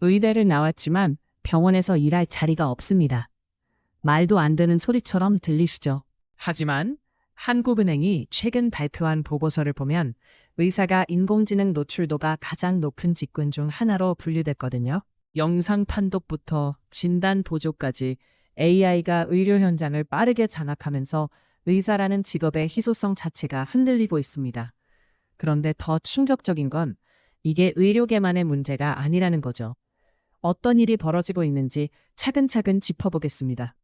의대를 나왔지만 병원에서 일할 자리가 없습니다. 말도 안 되는 소리처럼 들리시죠? 하지만 한국은행이 최근 발표한 보고서를 보면 의사가 인공지능 노출도가 가장 높은 직군 중 하나로 분류됐거든요. 영상 판독부터 진단 보조까지 AI가 의료 현장을 빠르게 장악하면서 의사라는 직업의 희소성 자체가 흔들리고 있습니다. 그런데 더 충격적인 건 이게 의료계만의 문제가 아니라는 거죠. 어떤 일이 벌어지고 있는지 차근차근 짚어보겠습니다.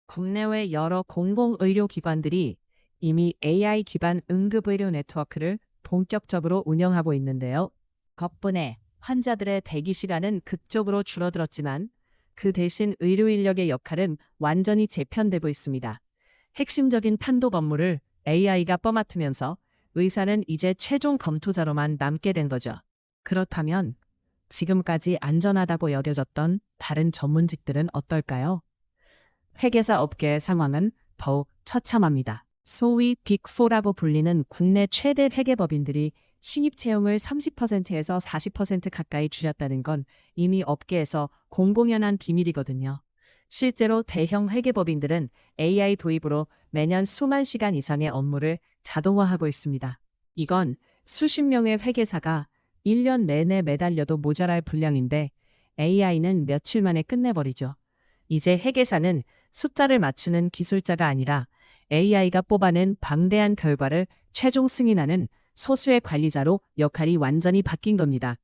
국내외 여러 공공의료기관들이 이미 AI 기반 응급의료 네트워크를 본격적으로 운영하고 있는데요. 덕분에 환자들의 대기 시간은 극적으로 줄어들었지만 그 대신 의료 인력의 역할은 완전히 재편되고 있습니다. 핵심적인 판독 업무를 AI가 떠맡으면서 의사는 이제 최종 검토자로만 남게 된 거죠. 그렇다면 지금까지 안전하다고 여겨졌던 다른 전문직들은 어떨까요? 회계사 업계의 상황은 더욱 처참합니다. 소위 빅4라고 불리는 국내 최대 회계법인들이 신입 채용을 30%에서 40% 가까이 줄였다는 건 이미 업계에서 공공연한 비밀이거든요. 실제로 대형 회계법인들은 AI 도입으로 매년 수만 시간 이상의 업무를 자동화하고 있습니다. 이건 수십 명의 회계사가 1년 내내 매달려도 모자랄 분량인데 AI는 며칠 만에 끝내버리죠. 이제 회계사는 숫자를 맞추는 기술자가 아니라 AI가 뽑아낸 방대한 결과를 최종 승인하는 소수의 관리자로 역할이 완전히 바뀐 겁니다.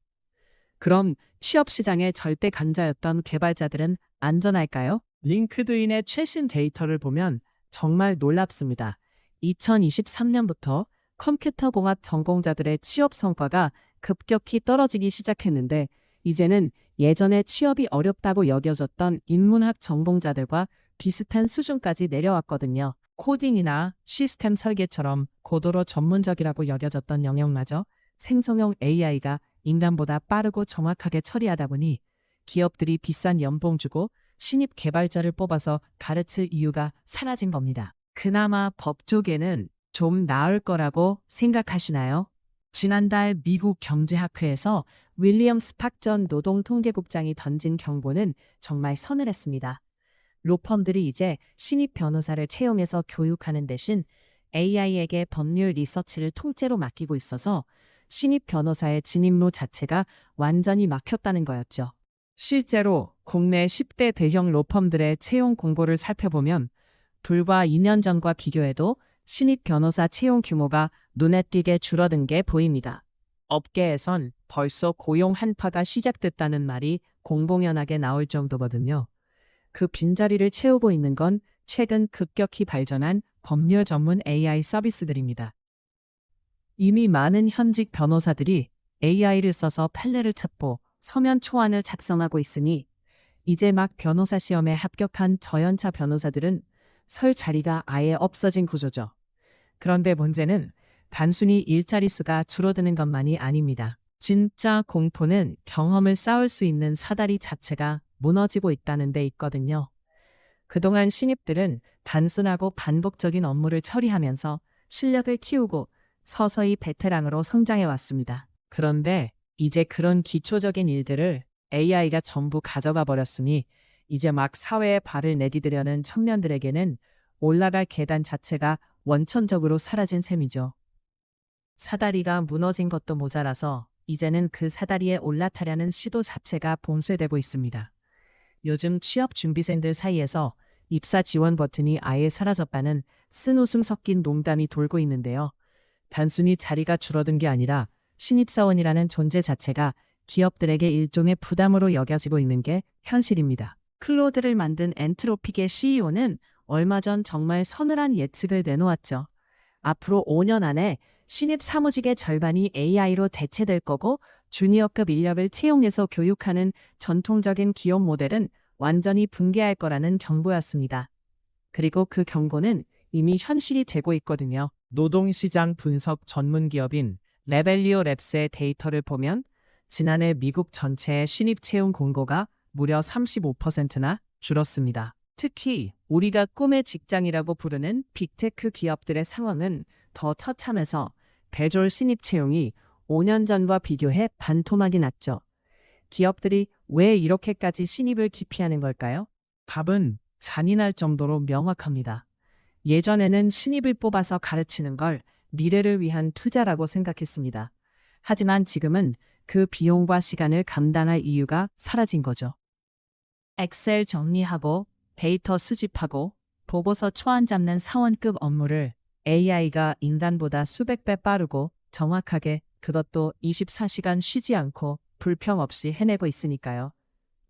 그럼 취업 시장의 절대 강자였던 개발자들은 안전할까요? 링크드인의 최신 데이터를 보면 정말 놀랍습니다. 2023년부터 컴퓨터공학 전공자들의 취업 성과가 급격히 떨어지기 시작했는데 이제는 예전에 취업이 어렵다고 여겨졌던 인문학 전공자들과 비슷한 수준까지 내려왔거든요. 코딩이나 시스템 설계처럼 고도로 전문적이라고 여겨졌던 영역마저 생성형 AI가 인간보다 빠르고 정확하게 처리하다 보니 기업들이 비싼 연봉 주고 신입 개발자를 뽑아서 가르칠 이유가 사라진 겁니다. 그나마 법 쪽에는 좀 나을 거라고 생각하시나요? 지난달 미국 경제학회에서 윌리엄 스팍 전 노동통계국장이 던진 경고는 정말 서늘했습니다. 로펌들이 이제 신입 변호사를 채용해서 교육하는 대신 AI에게 법률 리서치를 통째로 맡기고 있어서 신입 변호사의 진입로 자체가 완전히 막혔다는 거였죠. 실제로 국내 10대 대형 로펌들의 채용 공고를 살펴보면 불과 2년 전과 비교해도 신입 변호사 채용 규모가 눈에 띄게 줄어든 게 보입니다. 업계에선 벌써 고용 한파가 시작됐다는 말이 공공연하게 나올 정도거든요. 그 빈자리를 채우고 있는 건 최근 급격히 발전한 법률 전문 AI 서비스들입니다. 이미 많은 현직 변호사들이 AI를 써서 판례를 찾고 서면 초안을 작성하고 있으니 이제 막 변호사 시험에 합격한 저연차 변호사들은 설 자리가 아예 없어진 구조죠. 그런데 문제는 단순히 일자리 수가 줄어드는 것만이 아닙니다. 진짜 공포는 경험을 쌓을 수 있는 사다리 자체가 무너지고 있다는 데 있거든요. 그동안 신입들은 단순하고 반복적인 업무를 처리하면서 실력을 키우고 서서히 베테랑으로 성장해 왔습니다. 그런데 이제 그런 기초적인 일들을 AI가 전부 가져가 버렸으니 이제 막 사회에 발을 내디디려는 청년들에게는 올라갈 계단 자체가 원천적으로 사라진 셈이죠. 사다리가 무너진 것도 모자라서 이제는 그 사다리에 올라타려는 시도 자체가 봉쇄되고 있습니다. 요즘 취업 준비생들 사이에서 입사 지원 버튼이 아예 사라졌다는 쓴웃음 섞인 농담이 돌고 있는데요. 단순히 자리가 줄어든 게 아니라 신입사원이라는 존재 자체가 기업들에게 일종의 부담으로 여겨지고 있는 게 현실입니다. 클로드를 만든 엔트로픽의 CEO는 얼마 전 정말 서늘한 예측을 내놓았죠. 앞으로 5년 안에 신입 사무직의 절반이 AI로 대체될 거고 주니어급 인력을 채용해서 교육하는 전통적인 기업 모델은 완전히 붕괴할 거라는 경고였습니다. 그리고 그 경고는 이미 현실이 되고 있거든요. 노동시장 분석 전문 기업인 레벨리오 랩스의 데이터를 보면 지난해 미국 전체의 신입 채용 공고가 무려 35%나 줄었습니다. 특히 우리가 꿈의 직장이라고 부르는 빅테크 기업들의 상황은 더 처참해서 대졸 신입 채용이 5년 전과 비교해 반토막이 났죠. 기업들이 왜 이렇게까지 신입을 기피하는 걸까요? 답은 잔인할 정도로 명확합니다. 예전에는 신입을 뽑아서 가르치는 걸 미래를 위한 투자라고 생각했습니다. 하지만 지금은 그 비용과 시간을 감당할 이유가 사라진 거죠. 엑셀 정리하고 데이터 수집하고 보고서 초안 잡는 사원급 업무를 AI가 인간보다 수백 배 빠르고 정확하게, 그것도 24시간 쉬지 않고 불평 없이 해내고 있으니까요.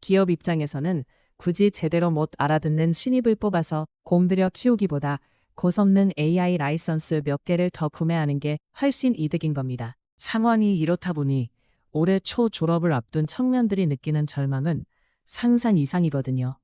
기업 입장에서는 굳이 제대로 못 알아듣는 신입을 뽑아서 공들여 키우기보다 고성능 AI 라이선스 몇 개를 더 구매하는 게 훨씬 이득인 겁니다. 상황이 이렇다 보니 올해 초 졸업을 앞둔 청년들이 느끼는 절망은 상상 이상이거든요.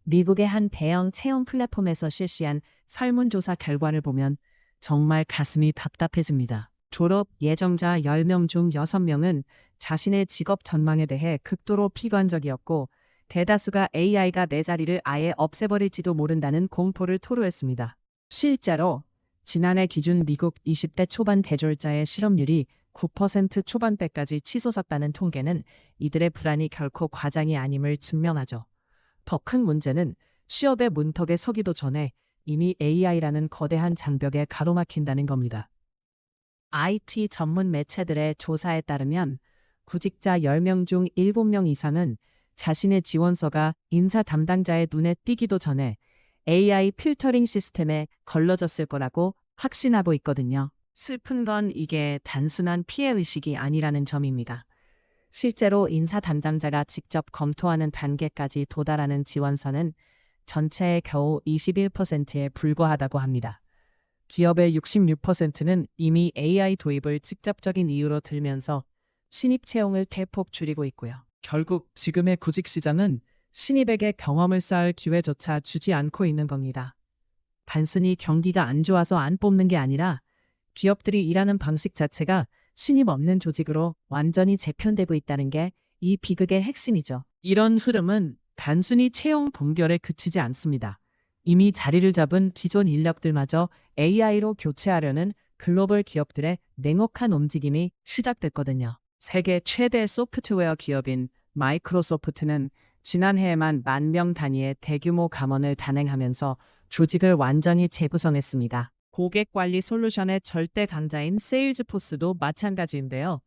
미국의 한 대형 채용 플랫폼에서 실시한 설문조사 결과를 보면 정말 가슴이 답답해집니다. 졸업 예정자 10명 중 6명은 자신의 직업 전망에 대해 극도로 비관적이었고, 대다수가 AI가 내 자리를 아예 없애버릴지도 모른다는 공포를 토로했습니다. 실제로 지난해 기준 미국 20대 초반 대졸자의 실업률이 9% 초반대까지 치솟았다는 통계는 이들의 불안이 결코 과장이 아님을 증명하죠. 더 큰 문제는 취업의 문턱에 서기도 전에 이미 AI라는 거대한 장벽에 가로막힌다는 겁니다. IT 전문 매체들의 조사에 따르면 구직자 10명 중 7명 이상은 자신의 지원서가 인사 담당자의 눈에 띄기도 전에 AI 필터링 시스템에 걸러졌을 거라고 확신하고 있거든요. 슬픈 건 이게 단순한 피해의식이 아니라는 점입니다. 실제로 인사 담당자가 직접 검토하는 단계까지 도달하는 지원서는 전체의 겨우 21%에 불과하다고 합니다. 기업의 66%는 이미 AI 도입을 직접적인 이유로 들면서 신입 채용을 대폭 줄이고 있고요. 결국 지금의 구직 시장은 신입에게 경험을 쌓을 기회조차 주지 않고 있는 겁니다. 단순히 경기가 안 좋아서 안 뽑는 게 아니라 기업들이 일하는 방식 자체가 신입 없는 조직으로 완전히 재편되고 있다는 게 이 비극의 핵심이죠. 이런 흐름은 단순히 채용 동결에 그치지 않습니다. 이미 자리를 잡은 기존 인력들마저 AI로 교체하려는 글로벌 기업들의 냉혹한 움직임이 시작됐거든요. 세계 최대 소프트웨어 기업인 마이크로소프트는 지난해에만 10,000명 단위의 대규모 감원을 단행하면서 조직을 완전히 재구성했습니다. 고객관리 솔루션의 절대 강자인 세일즈포스도 마찬가지인데요.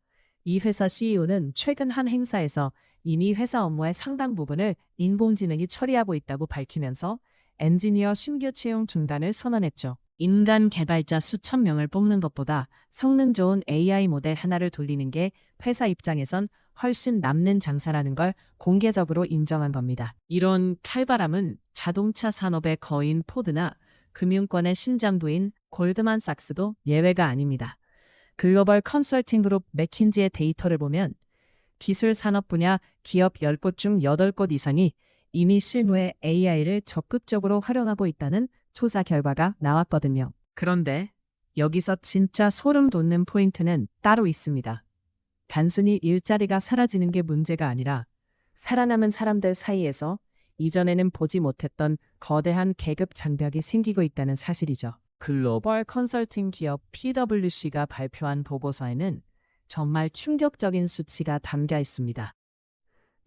이 회사 CEO는 최근 한 행사에서 이미 회사 업무의 상당 부분을 인공지능이 처리하고 있다고 밝히면서 엔지니어 신규 채용 중단을 선언했죠. 인간 개발자 수천 명을 뽑는 것보다 성능 좋은 AI 모델 하나를 돌리는 게 회사 입장에선 훨씬 남는 장사라는 걸 공개적으로 인정한 겁니다. 이런 칼바람은 자동차 산업의 거인 포드나 금융권의 심장부인 골드만삭스도 예외가 아닙니다. 글로벌 컨설팅 그룹 맥킨지의 데이터를 보면 기술 산업 분야 기업 10곳 중 8곳 이상이 이미 실무에 AI를 적극적으로 활용하고 있다는 조사 결과가 나왔거든요. 그런데 여기서 진짜 소름 돋는 포인트는 따로 있습니다. 단순히 일자리가 사라지는 게 문제가 아니라 살아남은 사람들 사이에서 이전에는 보지 못했던 거대한 계급 장벽이 생기고 있다는 사실이죠. 글로벌 컨설팅 기업 PwC가 발표한 보고서에는 정말 충격적인 수치가 담겨 있습니다.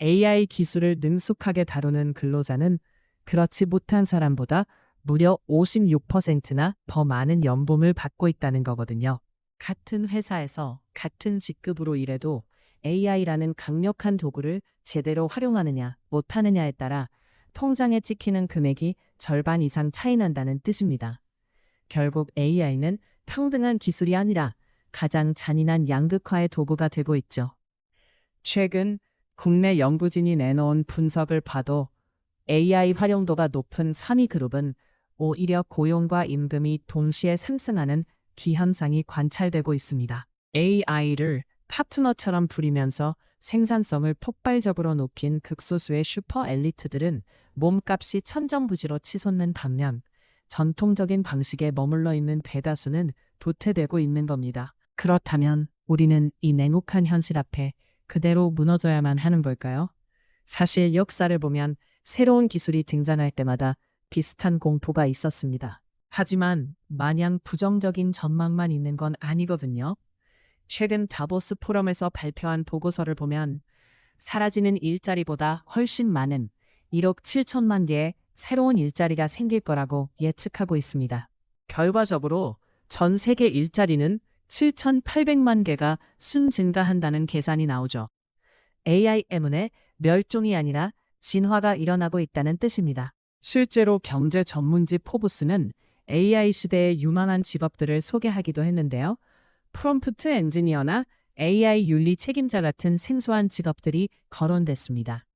AI 기술을 능숙하게 다루는 근로자는 그렇지 못한 사람보다 무려 56%나 더 많은 연봉을 받고 있다는 거거든요. 같은 회사에서 같은 직급으로 일해도 AI라는 강력한 도구를 제대로 활용하느냐 못하느냐에 따라 통장에 찍히는 금액이 절반 이상 차이 난다는 뜻입니다. 결국 AI는 평등한 기술이 아니라 가장 잔인한 양극화의 도구가 되고 있죠. 최근 국내 연구진이 내놓은 분석을 봐도 AI 활용도가 높은 3위 그룹은 오히려 고용과 임금이 동시에 상승하는 기현상이 관찰되고 있습니다. AI를 파트너처럼 부리면서 생산성을 폭발적으로 높인 극소수의 슈퍼 엘리트들은 몸값이 천정부지로 치솟는 반면 전통적인 방식에 머물러 있는 대다수는 도태되고 있는 겁니다. 그렇다면 우리는 이 냉혹한 현실 앞에 그대로 무너져야만 하는 걸까요? 사실 역사를 보면 새로운 기술이 등장할 때마다 비슷한 공포가 있었습니다. 하지만 마냥 부정적인 전망만 있는 건 아니거든요. 최근 다보스 포럼에서 발표한 보고서를 보면 사라지는 일자리보다 훨씬 많은 1억 7천만 개의 새로운 일자리가 생길 거라고 예측하고 있습니다. 결과적으로 전 세계 일자리는 7,800만 개가 순 증가한다는 계산이 나오죠. AI 때문에 멸종이 아니라 진화가 일어나고 있다는 뜻입니다. 실제로 경제 전문지 포브스는 AI 시대의 유망한 직업들을 소개하기도 했는데요. 프롬프트 엔지니어나 AI 윤리 책임자 같은 생소한 직업들이 거론됐습니다.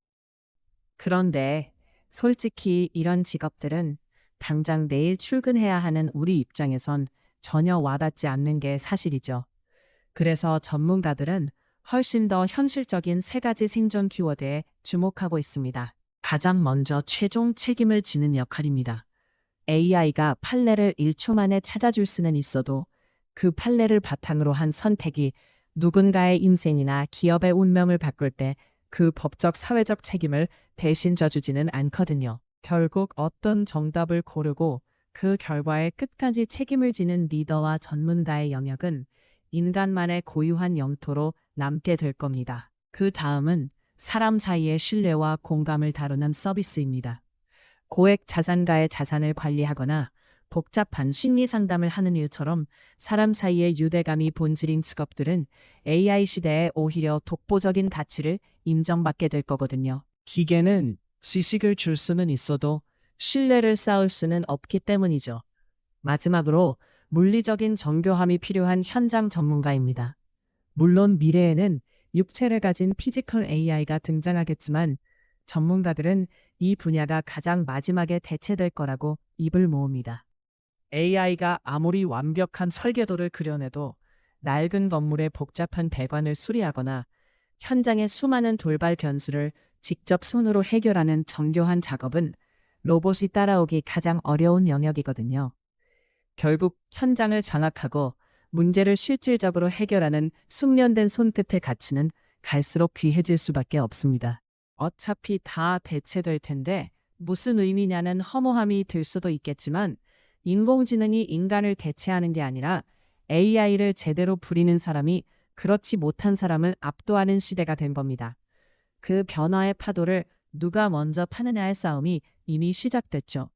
그런데 솔직히 이런 직업들은 당장 내일 출근해야 하는 우리 입장에선 전혀 와닿지 않는 게 사실이죠. 그래서 전문가들은 훨씬 더 현실적인 세 가지 생존 키워드에 주목하고 있습니다. 가장 먼저 최종 책임을 지는 역할입니다. AI가 판례를 1초 만에 찾아줄 수는 있어도 그 판례를 바탕으로 한 선택이 누군가의 인생이나 기업의 운명을 바꿀 때 그 법적 사회적 책임을 대신 져주지는 않거든요. 결국 어떤 정답을 고르고 그 결과에 끝까지 책임을 지는 리더와 전문가의 영역은 인간만의 고유한 영토로 남게 될 겁니다. 그 다음은 사람 사이의 신뢰와 공감을 다루는 서비스입니다. 고액 자산가의 자산을 관리하거나 복잡한 심리 상담을 하는 일처럼 사람 사이의 유대감이 본질인 직업들은 AI 시대에 오히려 독보적인 가치를 인정받게 될 거거든요. 기계는 지식을 줄 수는 있어도 신뢰를 쌓을 수는 없기 때문이죠. 마지막으로 물리적인 정교함이 필요한 현장 전문가입니다. 물론 미래에는 육체를 가진 피지컬 AI가 등장하겠지만 전문가들은 이 분야가 가장 마지막에 대체될 거라고 입을 모읍니다. AI가 아무리 완벽한 설계도를 그려내도 낡은 건물의 복잡한 배관을 수리하거나 현장의 수많은 돌발 변수를 직접 손으로 해결하는 정교한 작업은 로봇이 따라오기 가장 어려운 영역이거든요. 결국 현장을 장악하고 문제를 실질적으로 해결하는 숙련된 손끝의 가치는 갈수록 귀해질 수밖에 없습니다. 어차피 다 대체될 텐데 무슨 의미냐는 허무함이 들 수도 있겠지만 인공지능이 인간을 대체하는 게 아니라 AI를 제대로 부리는 사람이 그렇지 못한 사람을 압도하는 시대가 된 겁니다. 그 변화의 파도를 누가 먼저 타느냐의 싸움이 이미 시작됐죠.